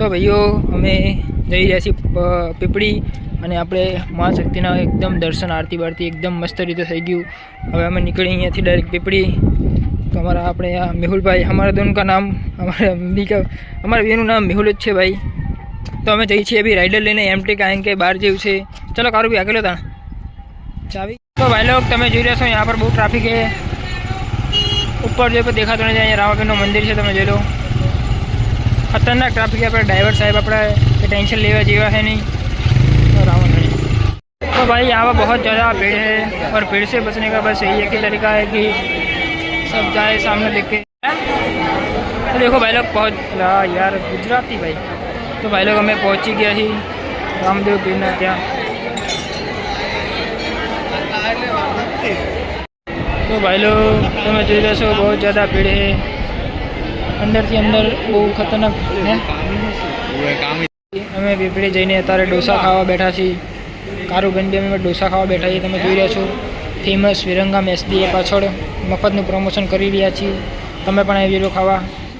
તો ભાઈઓ અમે જઈ રહ્યા છીએ પીપળી અને આપણે મહાશક્તિના એકદમ દર્શન આરતી બારતી એકદમ મસ્ત રીતે થઈ ગયું। હવે અમે નીકળી અહીંયાથી ડાયરેક્ટ પીપળી। तो हमारा अपने यहाँ मेहुल भाई, हमारे दोनों का नाम हमारे बेनू नाम मेहुल है भाई। तो हमें चाहिए अभी राइडर लेने एमटी का आएंगे बाहर जेव से। चलो कारू भी आगे लो था चाबी। तो भाई लोग तमें जी रहे यहाँ पर बहुत ट्राफिक है। ऊपर जो पर देखा तो नहीं जाए रामापीर मंदिर है, तमें जी लो खतरनाक ट्राफिक है। अपने ड्राइवर साहब अपना टेंशन लेवा जीवा है नहीं तो रावण नहीं। तो भाई यहाँ पर बहुत ज़्यादा भीड़ है और भीड़ से बचने का बस यही एक ही तरीका है कि सब जाए सामने देख के। तो देखो भाई लोग पहुँच यार गुजराती भाई। तो भाई लोग हमें पहुँची गया ही रामदेव पीर क्या। तो भाई लोग तुम्हें જોઈ રહ્યા છો बहुत ज़्यादा भीड़ है। अंदर से अंदर बहुत खतरनाक है। અમે પીપળી જઈને અત્યારે ડોસા ખાવા બેઠા છીએ। કારુગંડી અમે ડોસા ખાવા બેઠા છીએ। તમે જોઈ રહ્યા છો ફેમસ વિરંગામ એસડીએ પાછળ મફતનું પ્રમોશન કરી રહ્યા છીએ। તમે પણ આવી લો ખાવા।